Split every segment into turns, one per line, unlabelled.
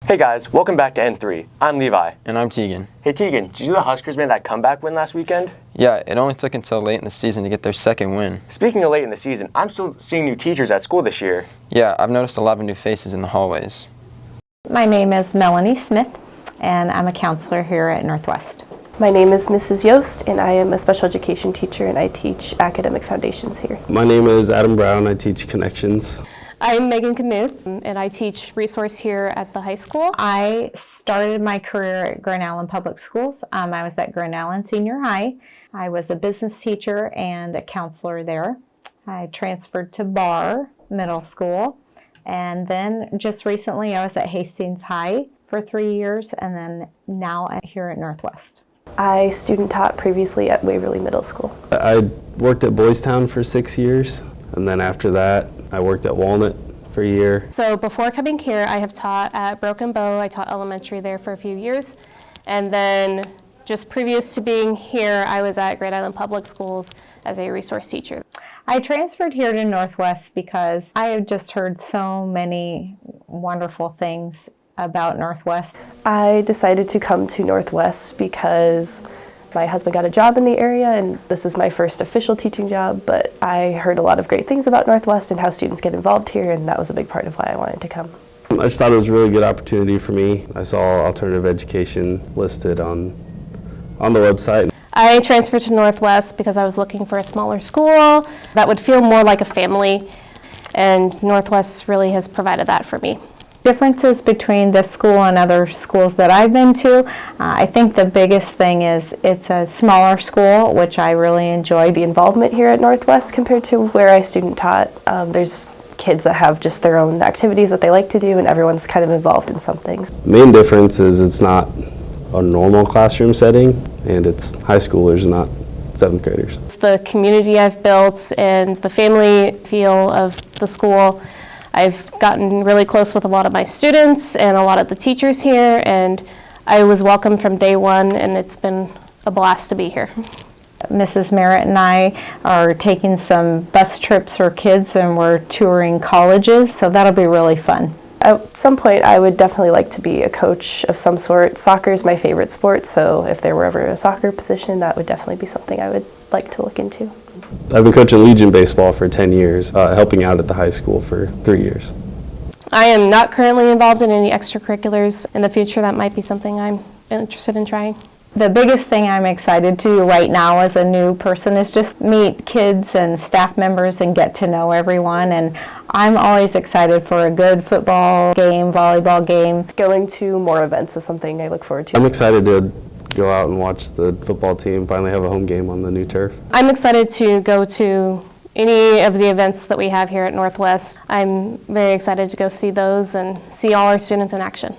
Hey guys, welcome back to N3. I'm Levi.
And I'm Tegan.
Hey Tegan, did you see the Huskers made that comeback win last weekend?
Yeah, it only took until late in the season to get their second win.
Speaking of late in the season, I'm still seeing new teachers at school this year.
Yeah, I've noticed a lot of new faces in the hallways.
My name is Melanie Smith, and I'm a counselor here at Northwest.
My name is Mrs. Yost, and I am a special education teacher, and I teach academic foundations here.
My name is Adam Brown. I teach connections.
I'm Megan Knuth, and I teach resource here at the high school.
I started my career at Grand Island Public Schools. I was at Grand Island Senior High. I was a business teacher and a counselor there. I transferred to Barr Middle School, and then just recently I was at Hastings High for 3 years, and then now I'm here at Northwest.
I student taught previously at Waverly Middle School.
I worked at Boys Town for 6 years, and then after that, I worked at Walnut for a year.
So before coming here, I have taught at Broken Bow. I taught elementary there for a few years. And then just previous to being here, I was at Grand Island Public Schools as a resource teacher.
I transferred here to Northwest because I have just heard so many wonderful things about Northwest.
I decided to come to Northwest because my husband got a job in the area, and this is my first official teaching job, but I heard a lot of great things about Northwest and how students get involved here, and that was a big part of why I wanted to come.
I just thought it was a really good opportunity for me. I saw alternative education listed on the website.
I transferred to Northwest because I was looking for a smaller school that would feel more like a family, and Northwest really has provided that for me.
Differences between this school and other schools that I've been to, I think the biggest thing is it's a smaller school, which I really enjoyed.
The involvement here at Northwest compared to where I student taught, there's kids that have just their own activities that they like to do, and everyone's kind of involved in some things.
The main difference is it's not a normal classroom setting, and it's high schoolers, not 7th graders.
It's the community I've built and the family feel of the school. I've gotten really close with a lot of my students and a lot of the teachers here, and I was welcome from day one, and it's been a blast to be here.
Mrs. Merritt and I are taking some bus trips for kids, and we're touring colleges, so that'll be really fun.
At some point, I would definitely like to be a coach of some sort. Soccer is my favorite sport, so if there were ever a soccer position, that would definitely be something I would like to look into.
I've been coaching Legion baseball for 10 years, helping out at the high school for 3 years.
I am not currently involved in any extracurriculars. In the future, that might be something I'm interested in trying.
The biggest thing I'm excited to do right now as a new person is just meet kids and staff members and get to know everyone. And I'm always excited for a good football game, volleyball game.
Going to more events is something I look forward to.
I'm excited to go out and watch the football team finally have a home game on the new turf.
I'm excited to go to any of the events that we have here at Northwest. I'm very excited to go see those and see all our students in action.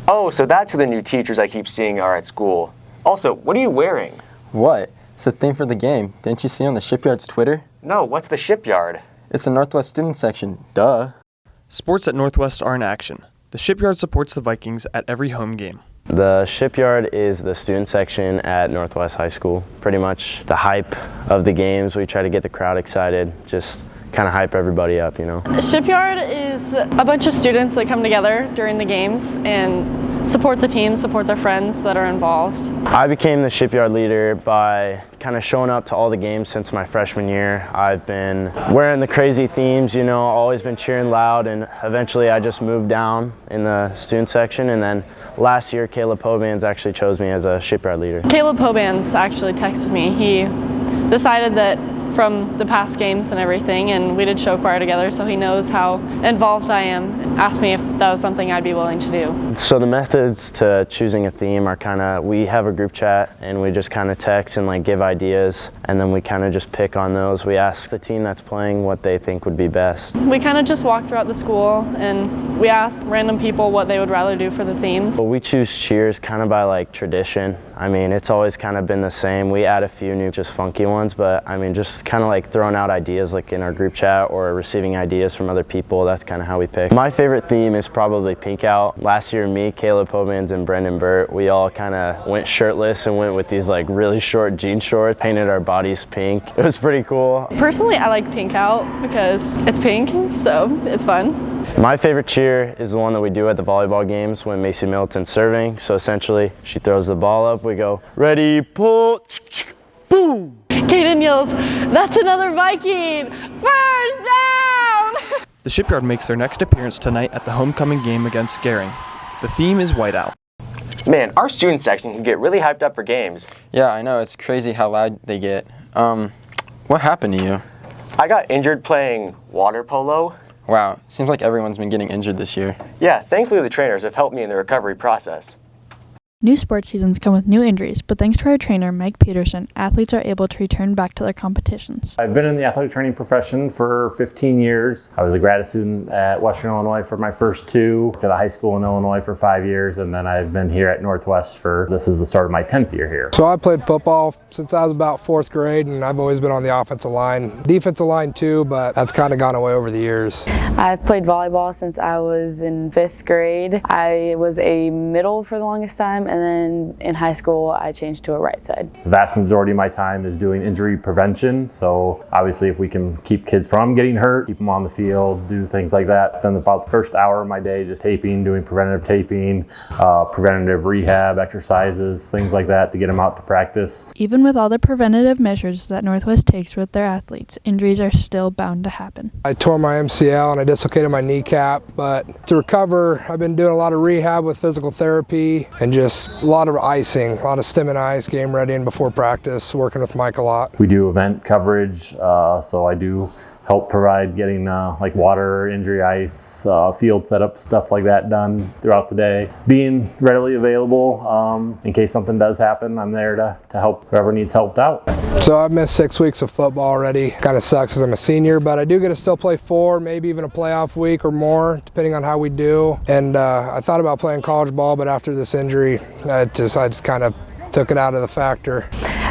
Oh, so that's who the new teachers I keep seeing are at school. Also, what are you wearing?
What? It's the theme for the game. Didn't you see on the Shipyard's Twitter?
No, what's the Shipyard?
It's the Northwest student section. Duh.
Sports at Northwest are in action. The Shipyard supports the Vikings at every home game.
The Shipyard is the student section at Northwest High School. Pretty much the hype of the games. We try to get the crowd excited, just kind of hype everybody up, you know.
Shipyard is a bunch of students that come together during the games and support the team, support their friends that are involved.
I became the Shipyard leader by kind of showing up to all the games since my freshman year. I've been wearing the crazy themes, you know, always been cheering loud, and eventually I just moved down in the student section, and then last year Caleb Pobans actually chose me as a Shipyard leader.
Caleb Pobans actually texted me. He decided that from the past games and everything, and we did show choir together, so he knows how involved I am. Asked me if that was something I'd be willing to do.
So the methods to choosing a theme are kind of, we have a group chat and we just kind of text and like give ideas, and then we kind of just pick on those. We ask the team that's playing what they think would be best.
We kind of just walk throughout the school and we ask random people what they would rather do for the themes.
Well, we choose cheers kind of by like tradition. I mean, it's always kind of been the same. We add a few new just funky ones, but I mean, just kind of like throwing out ideas like in our group chat or receiving ideas from other people. That's kind of how we pick. My favorite theme is probably pink out. Last year, me, Caleb Homans, and Brendan Burt, we all kind of went shirtless and went with these like really short jean shorts, painted our bodies pink. It was pretty cool.
Personally, I like pink out because it's pink, so it's fun.
My favorite cheer is the one that we do at the volleyball games when Macy Middleton's serving. So essentially, she throws the ball up, we go, ready, pull, boom!
Kaden yells, "That's another Viking! First down!"
The Shipyard makes their next appearance tonight at the homecoming game against Gering. The theme is whiteout.
Man, our student section can get really hyped up for games.
Yeah, I know. It's crazy how loud they get. What happened to you?
I got injured playing water polo.
Wow, seems like everyone's been getting injured this year.
Yeah, thankfully the trainers have helped me in the recovery process.
New sports seasons come with new injuries, but thanks to our trainer, Mike Peterson, athletes are able to return back to their competitions.
I've been in the athletic training profession for 15 years. I was a grad student at Western Illinois for my first 2, did a high school in Illinois for 5 years, and then I've been here at Northwest this is the start of my 10th year here.
So I played football since I was about 4th grade, and I've always been on the offensive line. Defensive line too, but that's kind of gone away over the years.
I've played volleyball since I was in 5th grade. I was a middle for the longest time, and then in high school I changed to a right side.
The vast majority of my time is doing injury prevention, so obviously if we can keep kids from getting hurt, keep them on the field, do things like that. Spend about the first hour of my day just taping, doing preventative taping, preventative rehab exercises, things like that to get them out to practice.
Even with all the preventative measures that Northwest takes with their athletes, injuries are still bound to happen.
I tore my MCL and I dislocated my kneecap, but to recover, I've been doing a lot of rehab with physical therapy and just a lot of icing, a lot of stim and ice, game ready and before practice, working with Mike a lot.
We do event coverage, so I do help provide getting like water, injury ice, field setup, stuff like that done throughout the day. Being readily available in case something does happen, I'm there to help whoever needs helped out.
So I've missed 6 weeks of football already. Kind of sucks as I'm a senior, but I do get to still play 4, maybe even a playoff week or more, depending on how we do. And I thought about playing college ball, but after this injury, I just kind of took it out of the factor.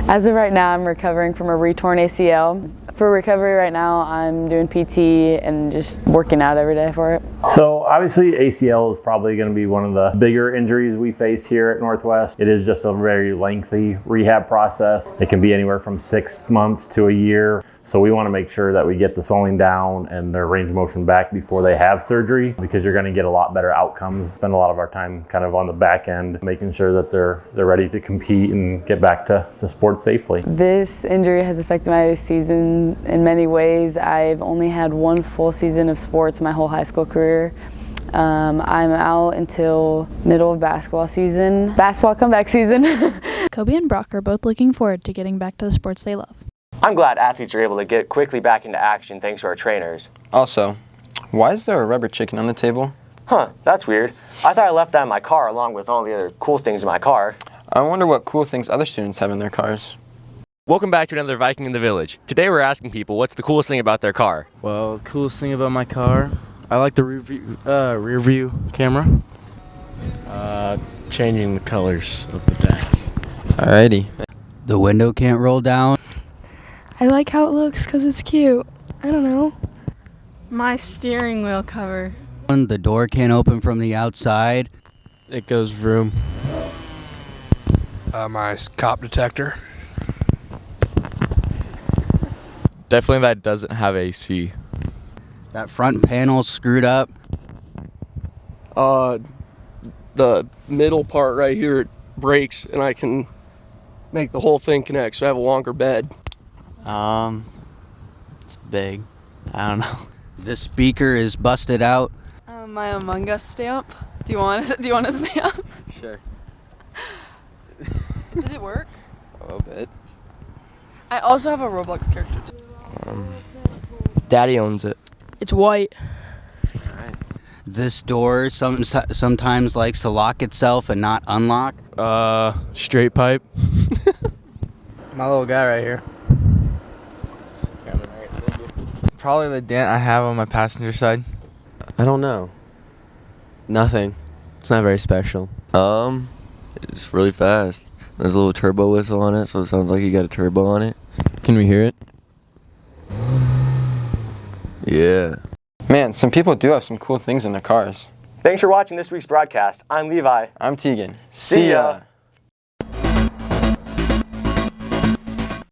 As of right now, I'm recovering from a re-torn ACL. For recovery right now, I'm doing PT and just working out every day for it.
So obviously ACL is probably going to be one of the bigger injuries we face here at Northwest. It is just a very lengthy rehab process. It can be anywhere from 6 months to a year. So we want to make sure that we get the swelling down and their range of motion back before they have surgery, because you're going to get a lot better outcomes. Spend a lot of our time kind of on the back end, making sure that they're ready to compete and get back to sports safely.
This injury has affected my season in many ways. I've only had 1 full season of sports my whole high school career. I'm out until middle of basketball comeback season.
Kobe and Brock are both looking forward to getting back to the sports they love.
I'm glad athletes are able to get quickly back into action thanks to our trainers.
Also, why is there a rubber chicken on the table?
Huh, that's weird. I thought I left that in my car along with all the other cool things in my car.
I wonder what cool things other students have in their cars.
Welcome back to another Viking in the Village. Today we're asking people what's the coolest thing about their car.
Well, the coolest thing about my car, I like the rear view camera.
Changing the colors of the deck.
Alrighty.
The window can't roll down.
I like how it looks because it's cute. I don't know. My steering wheel cover.
The door can't open from the outside.
It goes vroom.
My cop detector.
Definitely that doesn't have AC.
That front panel's screwed up.
The middle part right here, it breaks and I can make the whole thing connect, so I have a longer bed.
It's big. I don't know. The speaker is busted out.
My Among Us stamp. Do you want a stamp?
Sure.
Did it work?
A little bit.
I also have a Roblox character too.
Daddy owns it.
It's white.
Alright.
This door sometimes likes to lock itself and not unlock.
Straight pipe.
My little guy right here. Probably the dent I have on my passenger side.
I don't know. Nothing. It's not very special.
It's really fast. There's a little turbo whistle on it, so it sounds like you got a turbo on it.
Can we hear it?
Yeah.
Man, some people do have some cool things in their cars.
Thanks for watching this week's broadcast. I'm Levi.
I'm Tegan.
See ya.